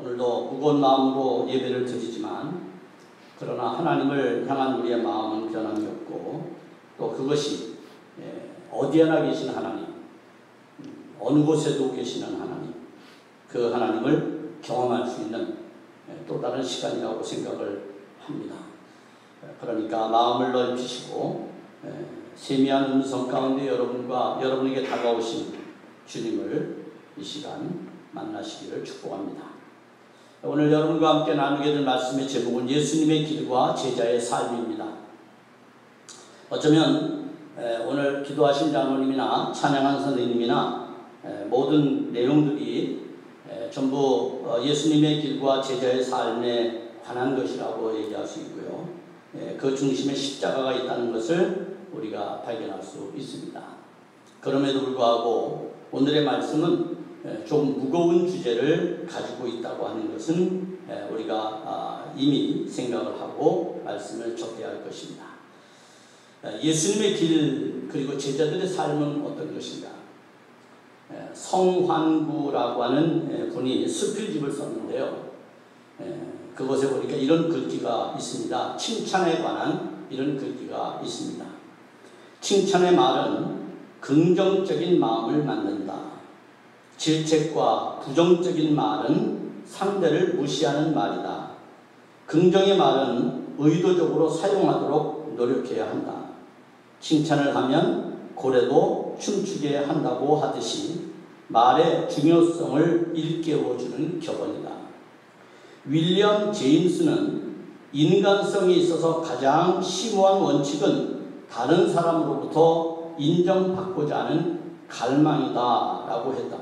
오늘도 무거운 마음으로 예배를 드리지만 그러나 하나님을 향한 우리의 마음은 변함이 없고 또 그것이 어디에나 계신 하나님, 어느 곳에도 계시는 하나님, 그 하나님을 경험할 수 있는 또 다른 시간이라고 생각을 합니다. 그러니까 마음을 넓히시고 세미한 음성 가운데 여러분에게 다가오신 주님을 이 시간 만나시기를 축복합니다. 오늘 여러분과 함께 나누게 될 말씀의 제목은 예수님의 길과 제자의 삶입니다. 어쩌면 오늘 기도하신 장로님이나 찬양한 선생님이나 모든 내용들이 전부 예수님의 길과 제자의 삶에 관한 것이라고 얘기할 수 있고요. 그 중심에 십자가가 있다는 것을 우리가 발견할 수 있습니다. 그럼에도 불구하고 오늘의 말씀은 좀 무거운 주제를 가지고 있다고 하는 것은 우리가 이미 생각을 하고 말씀을 접해야 할 것입니다. 예수님의 길 그리고 제자들의 삶은 어떤 것인가? 성환구라고 하는 분이 수필집을 썼는데요. 그것에 보니까 이런 글귀가 있습니다. 칭찬에 관한 이런 글귀가 있습니다. 칭찬의 말은 긍정적인 마음을 만든다. 질책과 부정적인 말은 상대를 무시하는 말이다. 긍정의 말은 의도적으로 사용하도록 노력해야 한다. 칭찬을 하면 고래도 춤추게 한다고 하듯이 말의 중요성을 일깨워주는 격언이다. 윌리엄 제임스는 인간성에 있어서 가장 심오한 원칙은 다른 사람으로부터 인정받고자 하는 갈망이다 라고 했다.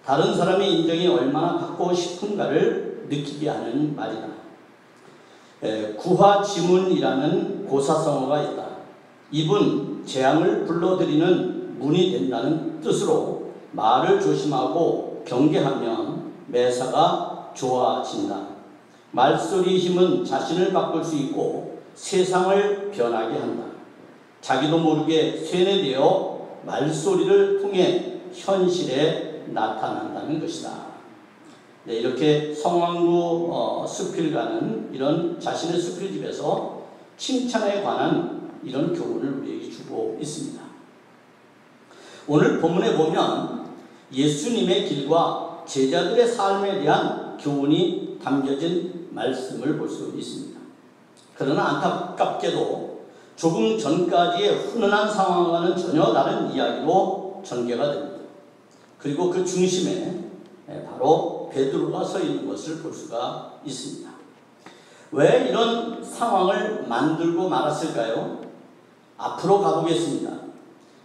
다른 사람의 인정이 얼마나 받고 싶은가를 느끼게 하는 말이다. 구하지문이라는 고사성어가 있다. 입은 재앙을 불러들이는 문이 된다는 뜻으로 말을 조심하고 경계하면 매사가 좋아진다. 말소리의 힘은 자신을 바꿀 수 있고 세상을 변하게 한다. 자기도 모르게 세뇌되어 말소리를 통해 현실에 나타난다는 것이다. 네, 이렇게 성환구 수필가는 이런 자신의 수필집에서 칭찬에 관한 이런 교훈을 우리에게 주고 있습니다. 오늘 본문에 보면 예수님의 길과 제자들의 삶에 대한 교훈이 담겨진 말씀을 볼 수 있습니다. 그러나 안타깝게도 조금 전까지의 훈훈한 상황과는 전혀 다른 이야기로 전개가 됩니다. 그리고 그 중심에 바로 베드로가 서 있는 것을 볼 수가 있습니다. 왜 이런 상황을 만들고 말았을까요? 앞으로 가보겠습니다.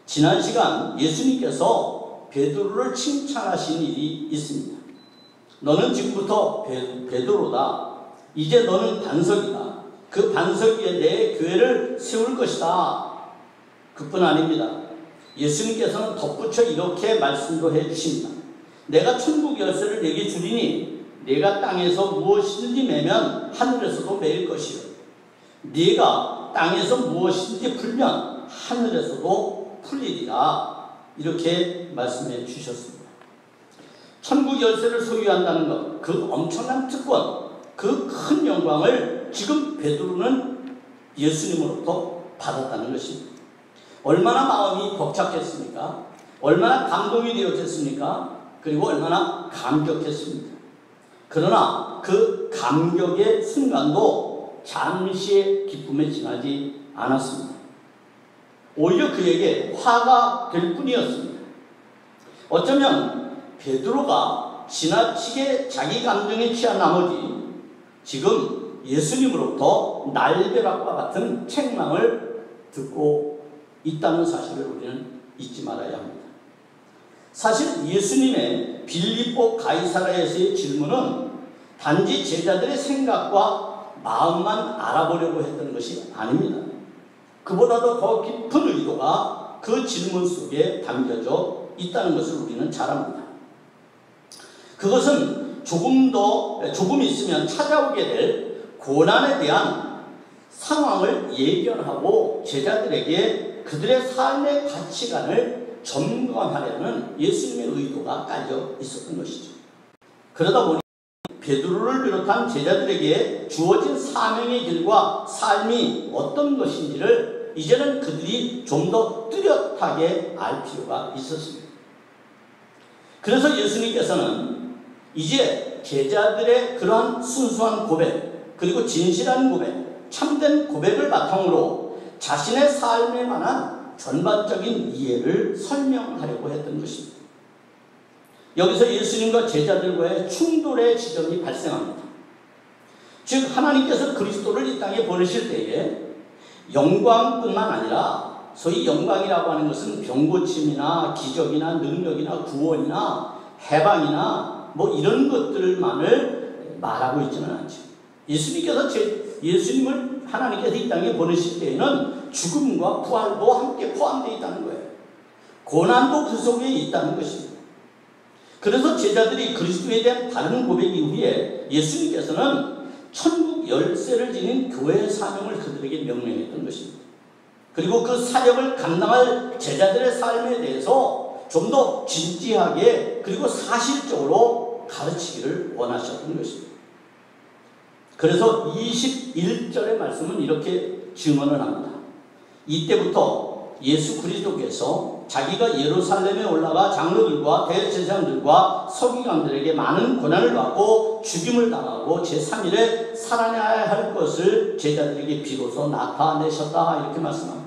지난 시간 예수님께서 베드로를 칭찬하신 일이 있습니다. 너는 지금부터 베드로다. 이제 너는 반석이다. 그 반석 위에 내 교회를 세울 것이다. 그뿐 아닙니다. 예수님께서는 덧붙여 이렇게 말씀도 해주십니다. 내가 천국 열쇠를 내게 주리니 내가 땅에서 무엇이든지 매면 하늘에서도 매일 것이요 네가 땅에서 무엇이든지 풀면 하늘에서도 풀리리라. 이렇게 말씀해 주셨습니다. 천국 열쇠를 소유한다는 것, 그 엄청난 특권, 그 큰 영광을 지금 베드로는 예수님으로부터 받았다는 것입니다. 얼마나 마음이 벅찼겠습니까? 얼마나 감동이 되었겠습니까? 그리고 얼마나 감격했습니까? 그러나 그 감격의 순간도 잠시의 기쁨에 지나지 않았습니다. 오히려 그에게 화가 될 뿐이었습니다. 어쩌면 베드로가 지나치게 자기 감정에 취한 나머지 지금 예수님으로부터 날벼락과 같은 책망을 듣고 있다는 사실을 우리는 잊지 말아야 합니다. 사실 예수님의 빌립보 가이사라에서의 질문은 단지 제자들의 생각과 마음만 알아보려고 했던 것이 아닙니다. 그보다도 더 깊은 의도가 그 질문 속에 담겨져 있다는 것을 우리는 잘 압니다. 그것은 조금 있으면 찾아오게 될 고난에 대한 상황을 예견하고 제자들에게 그들의 삶의 가치관을 점검하려는 예수님의 의도가 깔려 있었던 것이죠. 그러다 보니 베드로를 비롯한 제자들에게 주어진 사명의 길과 삶이 어떤 것인지를 이제는 그들이 좀 더 뚜렷하게 알 필요가 있었습니다. 그래서 예수님께서는 이제 제자들의 그러한 순수한 고백, 그리고 진실한 고백, 참된 고백을 바탕으로 자신의 삶에 관한 전반적인 이해를 설명하려고 했던 것입니다. 여기서 예수님과 제자들과의 충돌의 지점이 발생합니다. 즉 하나님께서 그리스도를 이 땅에 보내실 때에 영광뿐만 아니라, 소위 영광이라고 하는 것은 병고침이나 기적이나 능력이나 구원이나 해방이나 뭐 이런 것들만을 말하고 있지는 않죠. 예수님을 하나님께서 이 땅에 보내실 때에는 죽음과 부활도 함께 포함되어 있다는 거예요. 고난도 그 속에 있다는 것입니다. 그래서 제자들이 그리스도에 대한 다른 고백 이후에 예수님께서는 천국 열쇠를 지닌 교회의 사명을 그들에게 명령했던 것입니다. 그리고 그 사역을 감당할 제자들의 삶에 대해서 좀 더 진지하게 그리고 사실적으로 가르치기를 원하셨던 것입니다. 그래서 21절의 말씀은 이렇게 증언을 합니다. 이때부터 예수 그리스도께서 자기가 예루살렘에 올라가 장로들과 대제사장들과 서기관들에게 많은 고난을 받고 죽임을 당하고 제3일에 살아나야 할 것을 제자들에게 비로소 나타내셨다, 이렇게 말씀합니다.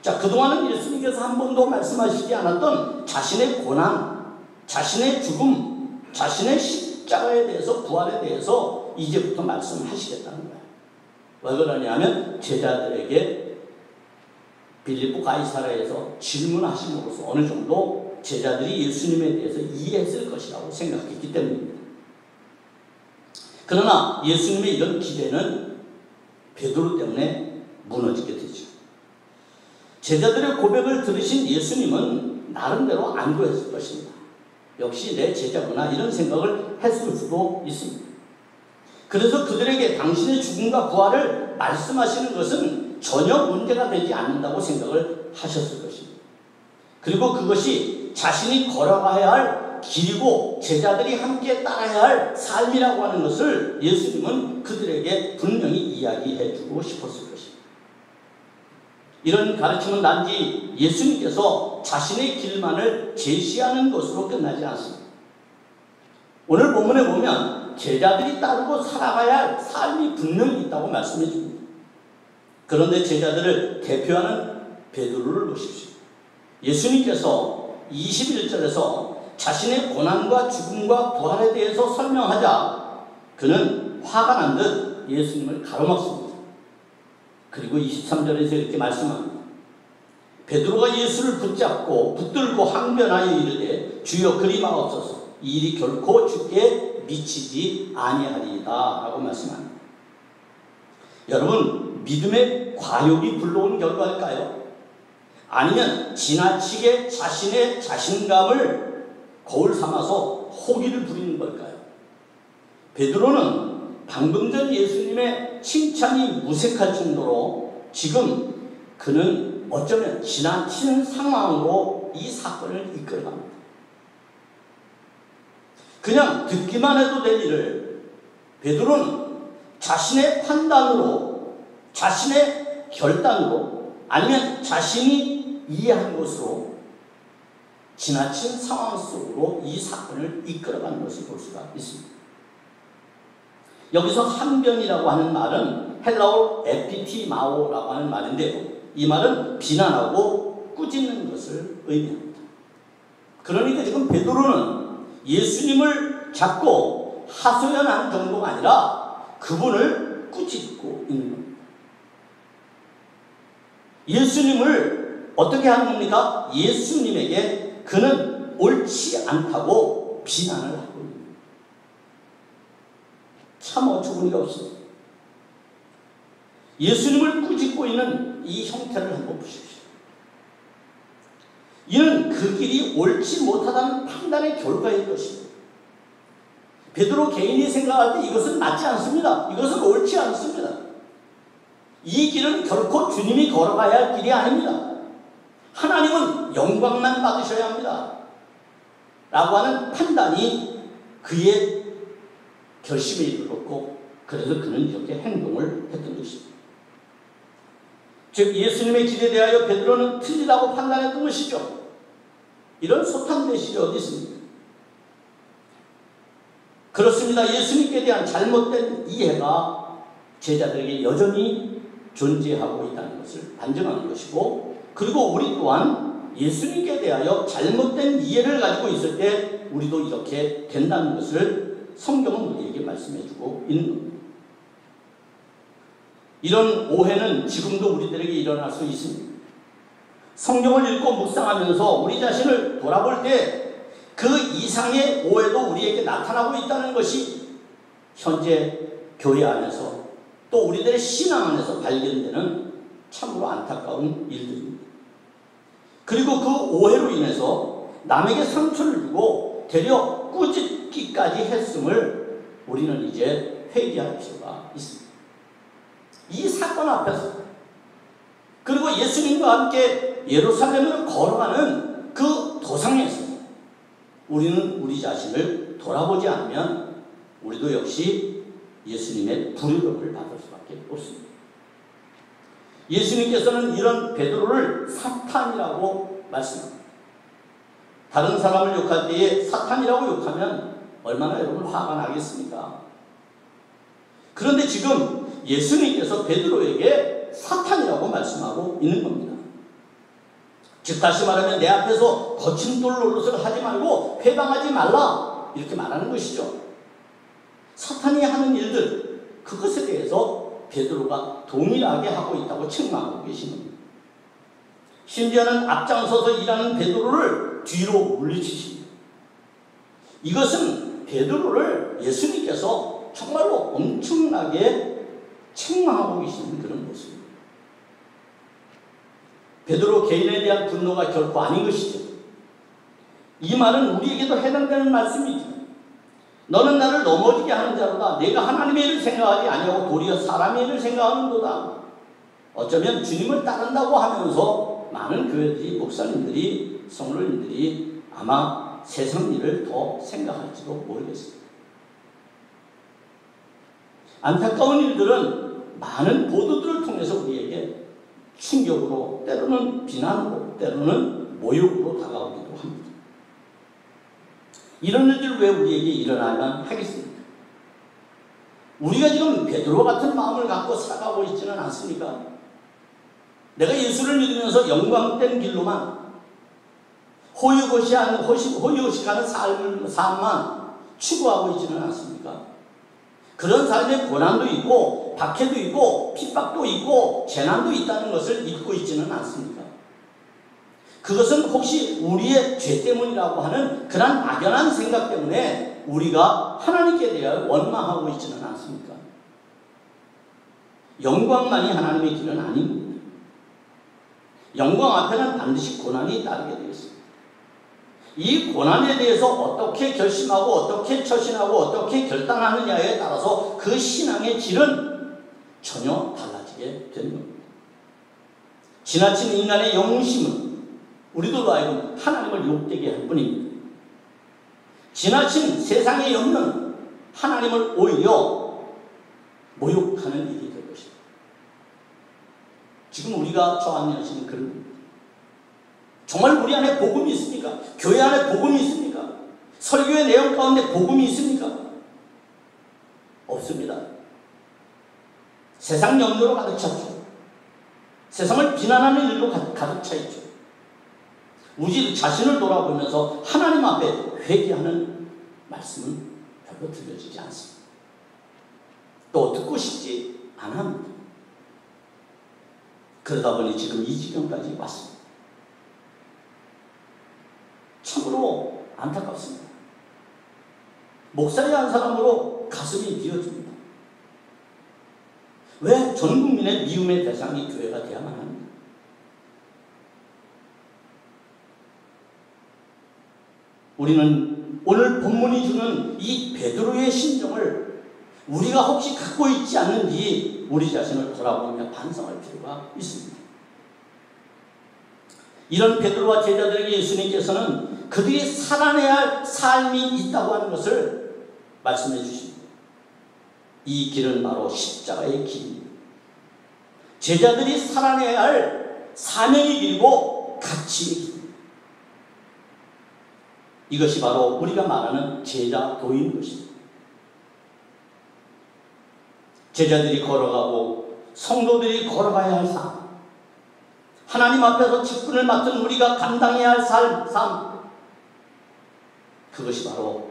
자, 그동안은 예수님께서 한 번도 말씀하시지 않았던 자신의 고난, 자신의 죽음, 자신의 십자가에 대해서, 부활에 대해서 이제부터 말씀하시겠다는 거예요. 왜 그러냐면 제자들에게 빌립보 가이사랴에서 질문하심으로써 어느 정도 제자들이 예수님에 대해서 이해했을 것이라고 생각했기 때문입니다. 그러나 예수님의 이런 기대는 베드로 때문에 무너지게 되죠. 제자들의 고백을 들으신 예수님은 나름대로 안도했을 것입니다. 역시 내 제자구나, 이런 생각을 했을 수도 있습니다. 그래서 그들에게 당신의 죽음과 부활을 말씀하시는 것은 전혀 문제가 되지 않는다고 생각을 하셨을 것입니다. 그리고 그것이 자신이 걸어가야 할 길이고 제자들이 함께 따라야 할 삶이라고 하는 것을 예수님은 그들에게 분명히 이야기해 주고 싶었을 것입니다. 이런 가르침은 단지 예수님께서 자신의 길만을 제시하는 것으로 끝나지 않습니다. 오늘 본문에 보면 제자들이 따르고 살아가야 할 삶이 분명히 있다고 말씀해 줍니다. 그런데 제자들을 대표하는 베드로를 보십시오. 예수님께서 21절에서 자신의 고난과 죽음과 부활에 대해서 설명하자 그는 화가 난 듯 예수님을 가로막습니다. 그리고 23절에서 이렇게 말씀합니다. 베드로가 예수를 붙잡고 붙들고 항변하여 이르되 주여 그리 마옵소서, 이 일이 결코 주께 미치지 아니하리이다 라고 말씀합니다. 여러분, 믿음의 과욕이 불러온 결과일까요? 아니면 지나치게 자신의 자신감을 거울 삼아서 호기를 부리는 걸까요? 베드로는 방금 전 예수님의 칭찬이 무색할 정도로 지금 그는 어쩌면 지나치는 상황으로 이 사건을 이끌어갑니다. 그냥 듣기만 해도 될 일을 베드로는 자신의 판단으로, 자신의 결단으로, 아니면 자신이 이해한 것으로 지나친 상황 속으로 이 사건을 이끌어가는 것을 볼 수가 있습니다. 여기서 항변이라고 하는 말은 헬라어 에피티마오라고 하는 말인데요, 이 말은 비난하고 꾸짖는 것을 의미합니다. 그러니까 지금 베드로는 예수님을 잡고 하소연하는 정도가 아니라 그분을 꾸짖고 있는 겁니다. 예수님을 어떻게 하는 겁니까? 예수님에게 그는 옳지 않다고 비난을 하고 있는 겁니다. 참 어처구니가 없습니다. 예수님을 꾸짖고 있는 이 형태를 한번 보십시오. 이는 그 길이 옳지 못하다는 판단의 결과일 것입니다. 베드로 개인이 생각할 때 이것은 맞지 않습니다. 이것은 옳지 않습니다. 이 길은 결코 주님이 걸어가야 할 길이 아닙니다. 하나님은 영광만 받으셔야 합니다 라고 하는 판단이 그의 결심에 이르렀고 그래서 그는 이렇게 행동을 했던 것입니다. 즉 예수님의 길에 대하여 베드로는 틀리다고 판단했던 것이죠. 이런 소탕대실이 어디 있습니까? 그렇습니다. 예수님께 대한 잘못된 이해가 제자들에게 여전히 존재하고 있다는 것을 반증하는 것이고, 그리고 우리 또한 예수님께 대하여 잘못된 이해를 가지고 있을 때 우리도 이렇게 된다는 것을 성경은 우리에게 말씀해주고 있는 겁니다. 이런 오해는 지금도 우리들에게 일어날 수 있습니다. 성경을 읽고 묵상하면서 우리 자신을 돌아볼 때 그 이상의 오해도 우리에게 나타나고 있다는 것이 현재 교회 안에서 또 우리들의 신앙 안에서 발견되는 참으로 안타까운 일들입니다. 그리고 그 오해로 인해서 남에게 상처를 주고 되려 꾸짖기까지 했음을 우리는 이제 회개할 필요가 있습니다. 이 사건 앞에서, 그리고 예수님과 함께 예루살렘을 걸어가는 그 도상에서 우리는 우리 자신을 돌아보지 않으면 우리도 역시 예수님의 불효력을 받을 수밖에 없습니다. 예수님께서는 이런 베드로를 사탄이라고 말씀합니다. 다른 사람을 욕할 때에 사탄이라고 욕하면 얼마나 여러분 화가 나겠습니까? 그런데 지금 예수님께서 베드로에게 사탄이라고 말씀하고 있는 겁니다. 즉 다시 말하면 내 앞에서 거친 돌 노릇을 하지 말고 회방하지 말라, 이렇게 말하는 것이죠. 사탄이 하는 일들, 그것에 대해서 베드로가 동일하게 하고 있다고 책망하고 계신 겁니다. 심지어는 앞장서서 일하는 베드로를 뒤로 물리치십니다. 이것은 베드로를 예수님께서 정말로 엄청나게 책망하고 계시는 그런 모습입니다. 베드로 개인에 대한 분노가 결코 아닌 것이죠. 이 말은 우리에게도 해당되는 말씀이죠. 너는 나를 넘어지게 하는 자로다. 내가 하나님의 일을 생각하지 아니하고 도리어 사람의 일을 생각하는도다. 어쩌면 주님을 따른다고 하면서 많은 교회들이, 목사님들이, 성도님들이 아마 세상 일을 더 생각할지도 모르겠습니다. 안타까운 일들은 많은 보도들을 통해서 우리에게 충격으로, 때로는 비난으로, 때로는 모욕으로 다가오기도 합니다. 이런 일들 왜 우리에게 일어나야만 하겠습니까? 우리가 지금 베드로 같은 마음을 갖고 살아가고 있지는 않습니까? 내가 예수를 믿으면서 영광된 길로만 호의호식하는 삶만 추구하고 있지는 않습니까? 그런 삶에 고난도 있고 박해도 있고 핍박도 있고 재난도 있다는 것을 잊고 있지는 않습니까? 그것은 혹시 우리의 죄 때문이라고 하는 그런 막연한 생각 때문에 우리가 하나님께 대하여 원망하고 있지는 않습니까? 영광만이 하나님의 길은 아닙니다. 영광 앞에는 반드시 고난이 따르게 되어 있습니다. 이 고난에 대해서 어떻게 결심하고 어떻게 처신하고 어떻게 결단하느냐에 따라서 그 신앙의 질은 전혀 달라지게 되는 겁니다. 지나친 인간의 영웅심은 우리들로 하여금 하나님을 욕되게 할 뿐입니다. 지나친 세상의 염려는 하나님을 오히려 모욕하는 일이 될 것입니다. 지금 우리가 처한 현실은 그런 겁니다. 정말 우리 안에 복음이 있습니까? 교회 안에 복음이 있습니까? 설교의 내용 가운데 복음이 있습니까? 없습니다. 세상 염려로 가득 찼죠. 세상을 비난하는 일로 가득 차 있죠. 우리 자신을 돌아보면서 하나님 앞에 회개하는 말씀은 별로 들려지지 않습니다. 또 듣고 싶지 않아 합니다. 그러다 보니 지금 이 지경까지 왔습니다. 참으로 안타깝습니다. 목사의 한 사람으로 가슴이 미어집니다. 왜 전 국민의 미움의 대상이 교회가 돼야만 합니까? 우리는 오늘 본문이 주는 이 베드로의 심정을 우리가 혹시 갖고 있지 않는지 우리 자신을 돌아보며 반성할 필요가 있습니다. 이런 베드로와 제자들에게 예수님께서는 그들이 살아내야 할 삶이 있다고 하는 것을 말씀해 주십니다. 이 길은 바로 십자가의 길입니다. 제자들이 살아내야 할 사명의 길이고 가치의 길입니다. 이것이 바로 우리가 말하는 제자도인 것입니다. 제자들이 걸어가고 성도들이 걸어가야 할 삶, 하나님 앞에서 직분을 맡은 우리가 감당해야 할 삶, 그것이 바로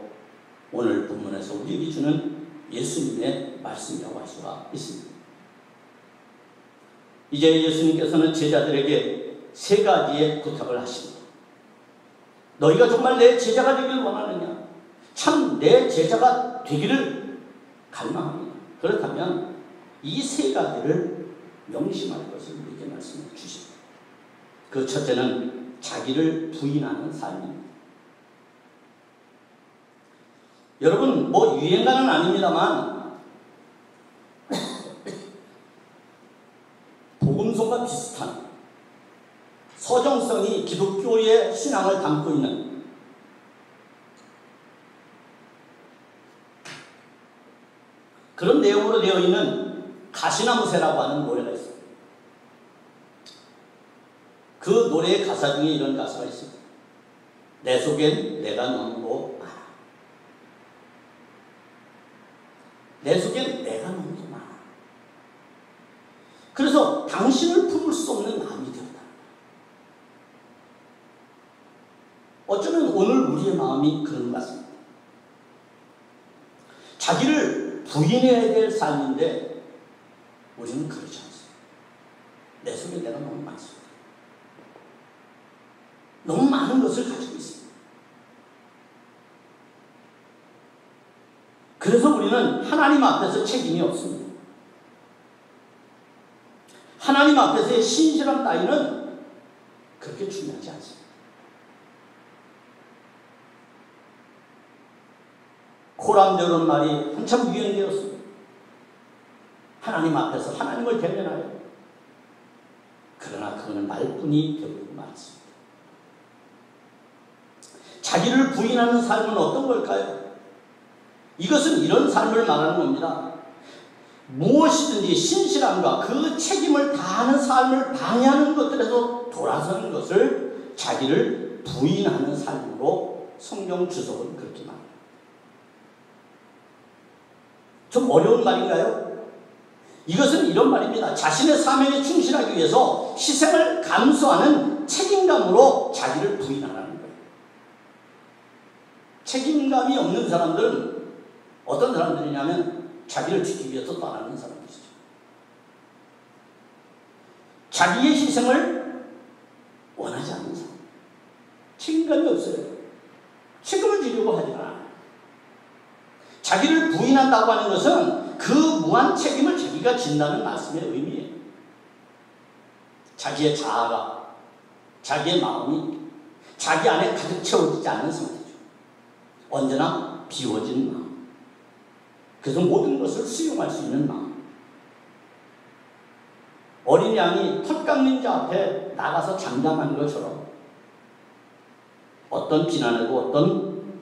오늘 본문에서 우리에게 주는 예수님의 말씀이라고 할 수가 있습니다. 이제 예수님께서는 제자들에게 세 가지의 부탁을 하십니다. 너희가 정말 내 제자가 되기를 원하느냐? 참 내 제자가 되기를 갈망합니다. 그렇다면 이 세 가지를 명심할 것을 우리에게 말씀해 주십니다. 그 첫째는 자기를 부인하는 삶입니다. 여러분, 유행가는 아닙니다만 복음서가 비슷한 서정성이 기독교의 신앙을 담고 있는 그런 내용으로 되어 있는 가시나무새라고 하는 노래가 있습니다. 그 노래의 가사 중에 이런 가사가 있습니다. 내 속엔 내가 너무도 많아. 내 속엔 내가 너무도 많아. 그래서 당신을 품을 수 없는 마음이 되었다. 어쩌면 오늘 우리의 마음이 그런 것 같습니다. 자기를 부인해야 될 삶인데 우리는 그렇지 않습니다. 내 속에 내가 너무 많습니다. 너무 많은 것을 가지고 있습니다. 그래서 우리는 하나님 앞에서 책임이 없습니다. 하나님 앞에서의 신실한 따위는 그렇게 중요하지 않습니다. 코람데오라는 말이 한참 유행되었습니다. 하나님 앞에서 하나님을 대면하여. 그러나 그거는 말뿐이 되고 말았습니다. 자기를 부인하는 삶은 어떤 걸까요? 이것은 이런 삶을 말하는 겁니다. 무엇이든지 신실함과 그 책임을 다하는 삶을 방해하는 것들에서 돌아서는 것을 자기를 부인하는 삶으로 성경 주석은 그렇게 말합니다. 좀 어려운 말인가요? 이것은 이런 말입니다. 자신의 사명에 충실하기 위해서 희생을 감수하는 책임감으로 자기를 부인하는 거예요. 책임감이 없는 사람들은 어떤 사람들이냐면 자기를 지키기 위해서 떠나는 사람들이죠. 자기의 희생을 원하지 않는 사람. 책임감이 없어요. 책임을 지려고 하지 않아요. 자기를 부인한다고 하는 것은 그 무한 책임을 자기가 진다는 말씀의 의미예요. 자기의 자아가, 자기의 마음이 자기 안에 가득 채워지지 않는 상태죠. 언제나 비워진 마음. 그래서 모든 것을 수용할 수 있는 마음. 어린 양이 털 깎는 자 앞에 나가서 잠잠한 것처럼 어떤 비난에도 어떤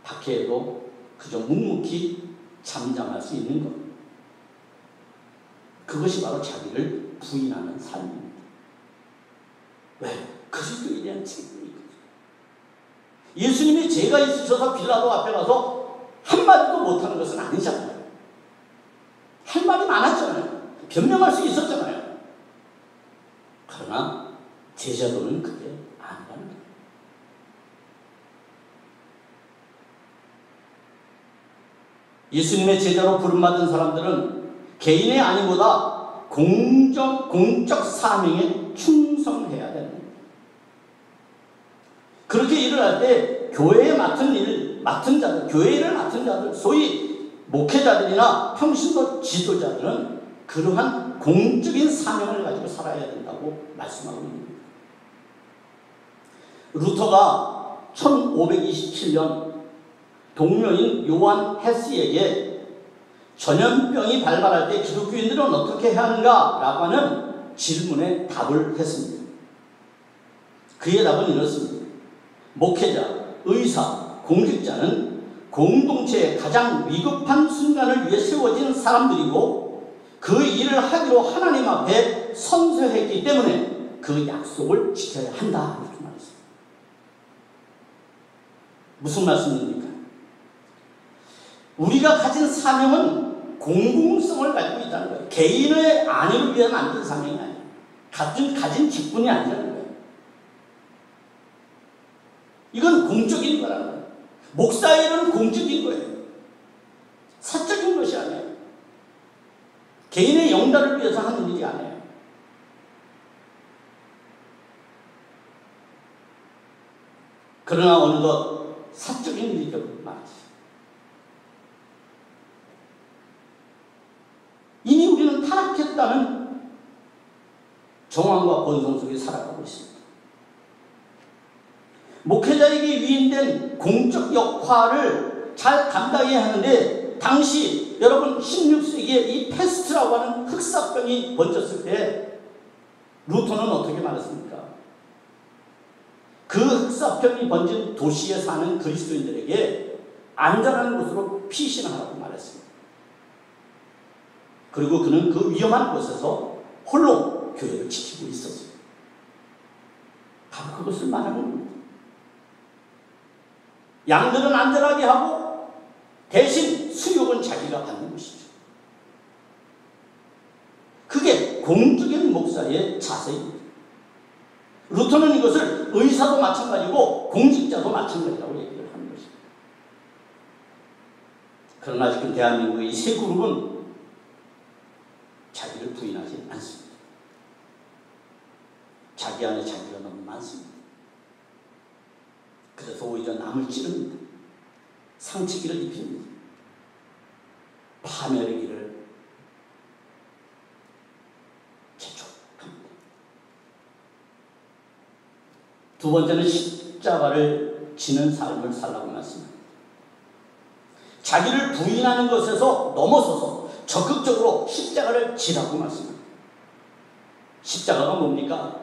박해에도 그저 묵묵히 잠잠할 수 있는 것. 그것이 바로 자기를 부인하는 삶입니다. 왜? 그리스도에 대한 책임이거든요. 예수님이 죄가 있으셔서 빌라도 앞에 가서 한마디도 못하는 것은 아니잖아요. 할 말이 많았잖아요. 변명할 수 있었잖아요. 그러나 제자도는 그게 아니라는 거예요. 예수님의 제자로 부름받은 사람들은 개인의 아니보다 공적 사명에 충성해야 됩니다. 그렇게 일을 할 때 교회에 맡은 자들, 교회 일을 맡은 자들, 소위 목회자들이나 평신도 지도자들은 그러한 공적인 사명을 가지고 살아야 된다고 말씀하고 있습니다. 루터가 1527년 동료인 요한 헤스에게 전염병이 발발할 때 기독교인들은 어떻게 해야 하는가? 라고 하는 질문에 답을 했습니다. 그의 답은 이렇습니다. 목회자, 의사, 공직자는 공동체의 가장 위급한 순간을 위해 세워진 사람들이고 그 일을 하기로 하나님 앞에 선서했기 때문에 그 약속을 지켜야 한다. 이렇게 말했습니다. 무슨 말씀입니까? 우리가 가진 사명은 공공성을 가지고 있다는 거예요. 개인의 안위를 위해 만든 사명이 아니에요. 가진 직분이 아니라는 거예요. 이건 공적인 거라는 거예요. 목사의 일은 공적인 거예요. 사적인 것이 아니에요. 개인의 영달을 위해서 하는 일이 아니에요. 그러나 어느덧 사적인 일이 되고 말이지. 이미 우리는 타락했다는 정황과 본성 속에 살아가고 있습니다. 목회자에게 위임된 공적 역할을 잘 감당해야 하는데 당시 여러분 16세기에 이 패스트라고 하는 흑사병이 번졌을 때 루터는 어떻게 말했습니까? 그 흑사병이 번진 도시에 사는 그리스도인들에게 안전한 곳으로 피신하라고 말했습니다. 그리고 그는 그 위험한 곳에서 홀로 교회를 지키고 있었어요. 바로 그것을 말하는 겁니다. 양들은 안전하게 하고 대신 수욕은 자기가 받는 것이죠. 그게 공적인 목사의 자세입니다. 루터는 이것을 의사도 마찬가지고 공직자도 마찬가지라고 얘기를 하는 것입니다. 그러나 지금 대한민국의 이 세 그룹은 자기를 부인하지 않습니다. 자기 안에 자기가 너무 많습니다. 그래서 오히려 남을 찌릅니다. 상치기를 입힙니다. 파멸의 길을 재촉합니다. 두 번째는 십자가를 지는 삶을 살라고 말씀합니다. 자기를 부인하는 것에서 넘어서서 적극적으로 십자가를 지라고 말씀합니다. 십자가가 뭡니까?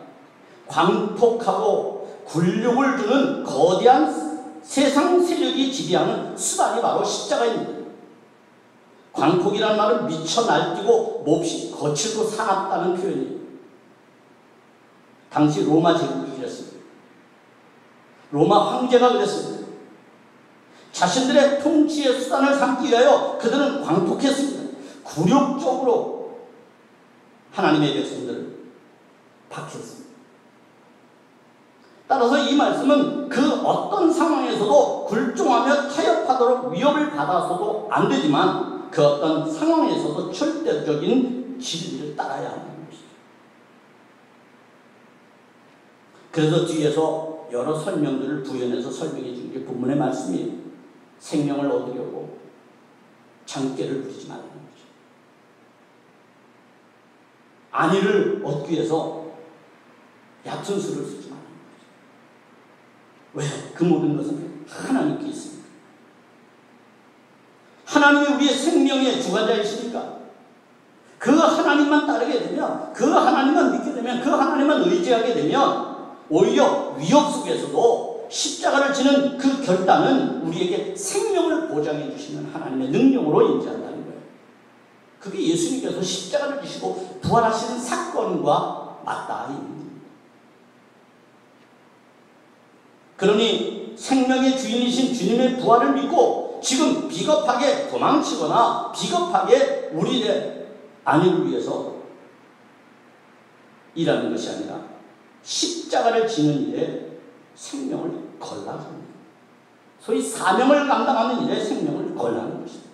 광폭하고 굴욕을 주는 거대한 세상 세력이 지배하는 수단이 바로 십자가입니다. 광폭이라는 말은 미쳐 날뛰고 몹시 거칠고 사납다는 표현이에요. 당시 로마 제국이 그랬습니다. 로마 황제가 그랬습니다. 자신들의 통치의 수단을 삼기 위하여 그들은 광폭했습니다. 굴욕적으로 하나님의 백성들을 박했습니다. 따라서 이 말씀은 그 어떤 상황에서도 굴종하며 타협하도록 위협을 받아서도 안 되지만 그 어떤 상황에서도 절대적인 진리를 따라야 한다는 것이죠. 그래서 뒤에서 여러 설명들을 부연해서 설명해 준 게 본문의 말씀이에요. 생명을 얻으려고 장깨를 부리지 말라는 거죠. 안위를 얻기 위해서 얕은 수를 쓰지 말라는 거죠. 왜? 그 모든 것은 하나님께 있습니다. 하나님이 우리의 생명의 주관자이시니까 그 하나님만 따르게 되면, 그 하나님만 믿게 되면, 그 하나님만 의지하게 되면 오히려 위협 속에서도 십자가를 지는 그 결단은 우리에게 생명을 보장해 주시는 하나님의 능력으로 인지한다는 거예요. 그게 예수님께서 십자가를 지시고 부활하시는 사건과 맞닿아 있는 겁니다. 그러니 생명의 주인이신 주님의 부활을 믿고 지금 비겁하게 도망치거나 비겁하게 우리의 안위를 위해서 일하는 것이 아니라 십자가를 지는 일에 생명을 걸라고 합니다. 소위 사명을 감당하는 일에 생명을 걸라는 것입니다.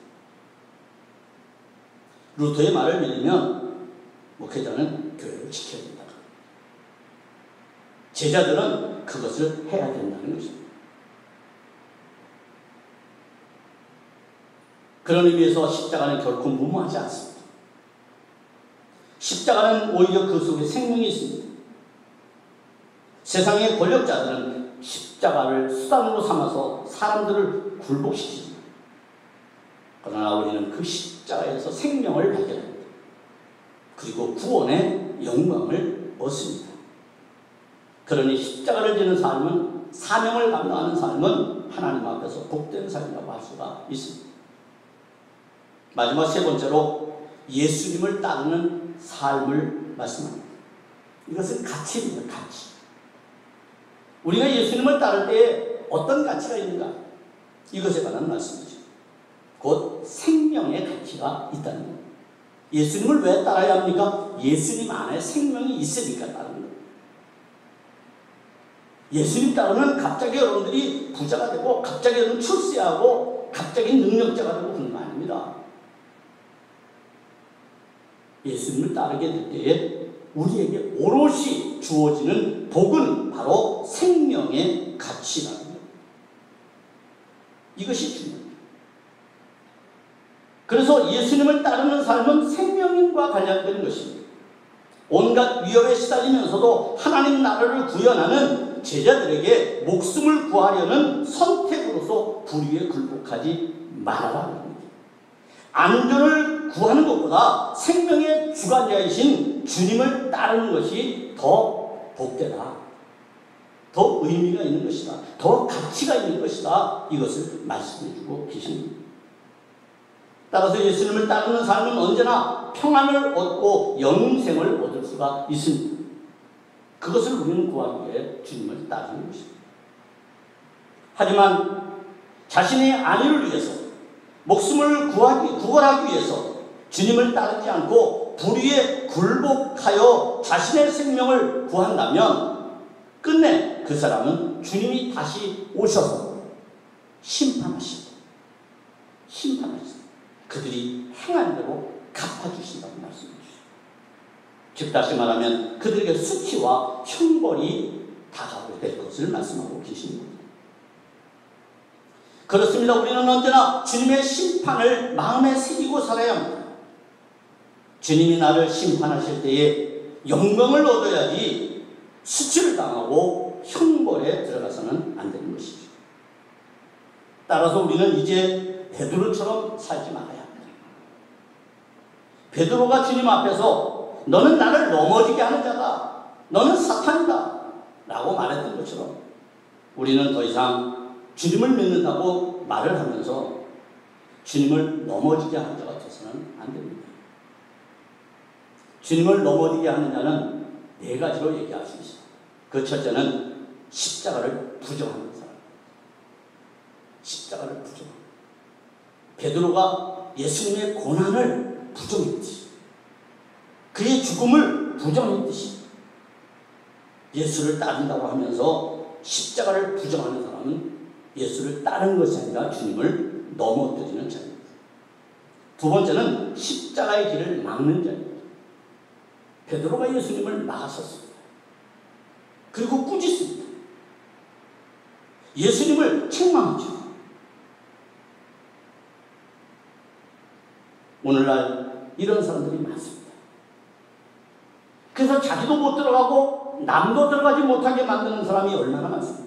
루터의 말을 믿으면 목회자는 교회를 지켜야 된다. 제자들은 그것을 해야 된다는 것입니다. 그런 의미에서 십자가는 결코 무모하지 않습니다. 십자가는 오히려 그 속에 생명이 있습니다. 세상의 권력자들은 십자가를 수단으로 삼아서 사람들을 굴복시킵니다. 그러나 우리는 그 십자가에서 생명을 발견합니다. 그리고 구원의 영광을 얻습니다. 그러니 십자가를 지는 삶은, 사명을 감당하는 삶은 삶은 하나님 앞에서 복된 삶이라고 할 수가 있습니다. 마지막 세 번째로 예수님을 따르는 삶을 말씀합니다. 이것은 가치입니다. 가치. 우리가 예수님을 따를 때에 어떤 가치가 있는가? 이것에 관한 말씀이죠. 곧 생명의 가치가 있다는 것. 예수님을 왜 따라야 합니까? 예수님 안에 생명이 있으니까 따르는 거예요. 예수님 따르면 갑자기 여러분들이 부자가 되고 갑자기 여러분 출세하고 갑자기 능력자가 되고 그런 거 아닙니다. 예수님을 따르게 될 때에 우리에게 오롯이 주어지는 복은 바로 생명의 가치라는 거예요. 이것이 중요합니다. 그래서 예수님을 따르는 삶은 생명과 관련된 것입니다. 온갖 위협에 시달리면서도 하나님 나라를 구현하는 제자들에게 목숨을 구하려는 선택으로서 불의에 굴복하지 말아라. 안전을 구하는 것보다 생명의 주관자이신 주님을 따르는 것이 더 복되다. 더 의미가 있는 것이다. 더 가치가 있는 것이다. 이것을 말씀해주고 계십니다. 따라서 예수님을 따르는 삶은 언제나 평안을 얻고 영생을 얻을 수가 있습니다. 그것을 우리는 구하기 위해 주님을 따르는 것입니다. 하지만 자신의 안위를 위해서 목숨을 구걸하기 위해서 주님을 따르지 않고 불의에 굴복하여 자신의 생명을 구한다면 끝내 그 사람은 주님이 다시 오셔서 심판하시고 그들이 행한 대로 갚아주신다고 말씀해 주십니다. 즉 다시 말하면 그들에게 수치와 형벌이 다가오게 될 것을 말씀하고 계십니다. 그렇습니다. 우리는 언제나 주님의 심판을 마음에 새기고 살아야 합니다. 주님이 나를 심판하실 때에 영광을 얻어야지 수치를 당하고 형벌에 들어가서는 안 되는 것이죠. 따라서 우리는 이제 베드로처럼 살지 말아야 합니다. 베드로가 주님 앞에서 너는 나를 넘어지게 하는 자다. 너는 사탄이다. 라고 말했던 것처럼 우리는 더 이상 주님을 믿는다고 말을 하면서 주님을 넘어지게 하는 자가 되서는 안 됩니다. 주님을 넘어지게 하는 자는 네 가지로 얘기할 수 있습니다. 그 첫째는 십자가를 부정하는 사람. 십자가를 부정하는. 베드로가 예수님의 고난을 부정했듯이 그의 죽음을 부정했듯이 예수를 따른다고 하면서 십자가를 부정하는 사람은 예수를 따르는 것이 아니라 주님을 넘어뜨리는 자입니다. 두 번째는 십자가의 길을 막는 자입니다. 베드로가 예수님을 막았었습니다. 그리고 꾸짖습니다. 예수님을 책망하죠. 오늘날 이런 사람들이 많습니다. 그래서 자기도 못 들어가고 남도 들어가지 못하게 만드는 사람이 얼마나 많습니다.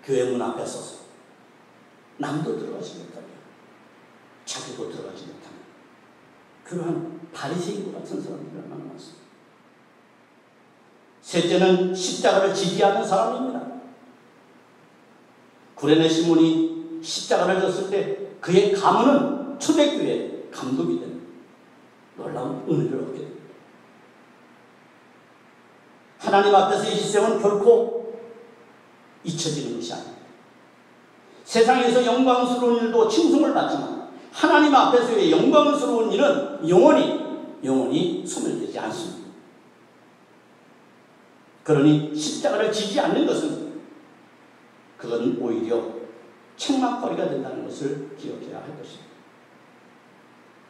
교회 문 앞에 서서 남도 들어가지 못하게 자기도 들어가지 못하는 그러한 바리새인 같은 사람들이 얼마나 많습니다. 셋째는 십자가를 지지하는 사람입니다. 구레네 시몬이 십자가를 졌을 때 그의 가문은 초대교회 감독이 되는 놀라운 은혜를 얻게 됩니다. 하나님 앞에서 이 희생은 결코 잊혀지는 것이 아닙니다. 세상에서 영광스러운 일도 칭송을 받지만 하나님 앞에서의 영광스러운 일은 영원히 소멸되지 않습니다. 그러니 십자가를 지지 않는 것은 그건 오히려 책망거리가 된다는 것을 기억해야 할 것입니다.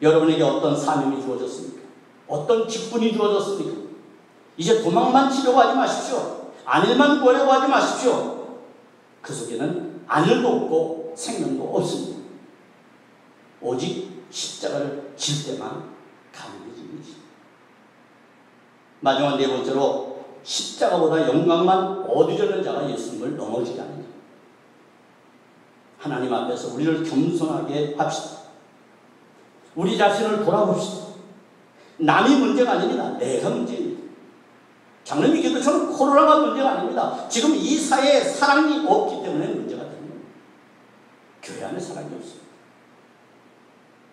여러분에게 어떤 사명이 주어졌습니까? 어떤 직분이 주어졌습니까? 이제 도망만 치려고 하지 마십시오. 안일만 구하려고 하지 마십시오. 그 속에는 안일도 없고 생명도 없습니다. 오직 십자가를 질 때만 가능해지는 것입니다. 마지막 네 번째로 십자가보다 영광만 얻으려는 자가 예수님을 넘어지게 하는 자. 하나님 앞에서 우리를 겸손하게 합시다. 우리 자신을 돌아봅시다. 남이 문제가 아닙니다. 내가 문제입니다. 장로님께도 저는 코로나가 문제가 아닙니다. 지금 이 사회에 사랑이 없기 때문에 문제가 됩니다. 교회 안에 사랑이 없어요.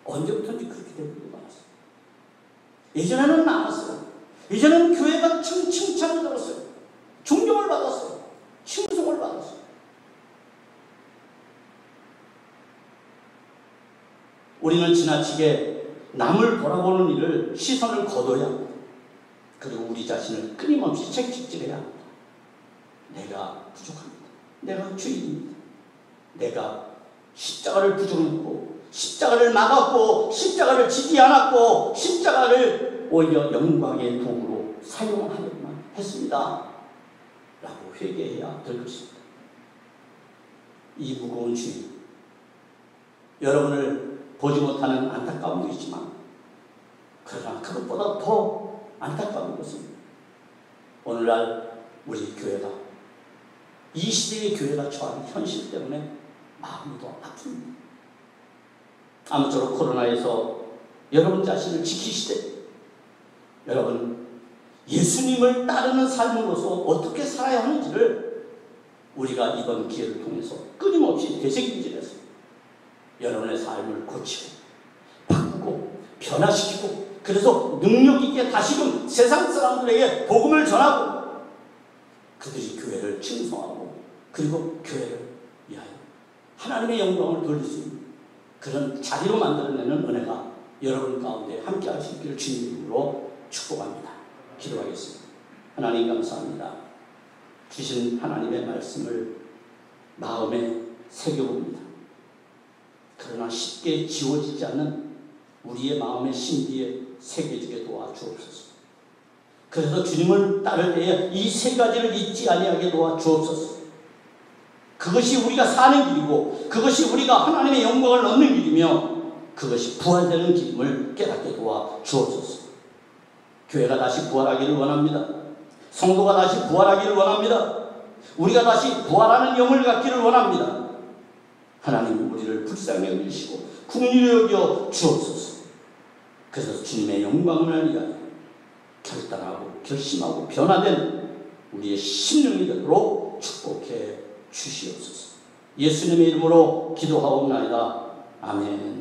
언제부터인지 그렇게 된 일이 많았어요. 예전에는 많았어요. 예전에는 교회가 칭찬을 들었어요. 존경을 받았어요. 칭송을 받았어요. 우리는 지나치게 남을 돌아보는 일을 시선을 거둬야 합니다. 그리고 우리 자신을 끊임없이 책찍질해야 합니다. 내가 부족합니다. 내가 죄인입니다. 내가 십자가를 부정했고 십자가를 막았고 십자가를 지지 않았고 십자가를 오히려 영광의 도구로 사용하려고만 했습니다. 라고 회개해야 될 것입니다. 이 무거운 주의, 여러분을 보지 못하는 안타까움도 있지만 그러나 그것보다 더 안타까운 것은 오늘날 우리 교회가, 이 시대의 교회가 처한 현실 때문에 마음이 더 아픕니다. 아무쪼록 코로나에서 여러분 자신을 지키시되 여러분 예수님을 따르는 삶으로서 어떻게 살아야 하는지를 우리가 이번 기회를 통해서 끊임없이 되새김질해서 여러분의 삶을 고치고 바꾸고 변화시키고, 그래서 능력 있게 다시금 세상 사람들에게 복음을 전하고 그들이 교회를 칭송하고 그리고 교회를 위하여 하나님의 영광을 돌릴 수 있는 그런 자리로 만들어내는 은혜가 여러분 가운데 함께 할 수 있기를 주님의 이름으로 축복합니다. 기도하겠습니다. 하나님 감사합니다. 주신 하나님의 말씀을 마음에 새겨봅니다. 그러나 쉽게 지워지지 않는 우리의 마음의 심기에 새겨지게 도와주옵소서. 그래서 주님을 따를 때에 이 세 가지를 잊지 아니하게 도와주옵소서. 그것이 우리가 사는 길이고 그것이 우리가 하나님의 영광을 얻는 길이며 그것이 부활되는 길임을 깨닫게 도와주옵소서. 교회가 다시 부활하기를 원합니다. 성도가 다시 부활하기를 원합니다. 우리가 다시 부활하는 영을 갖기를 원합니다. 하나님 우리를 불쌍히 여기시고 긍휼히 여겨 주옵소서. 그래서 주님의 영광을 위하여 결단하고 결심하고 변화된 우리의 심령이 되도록 축복해 주시옵소서. 예수님의 이름으로 기도하옵나이다. 아멘.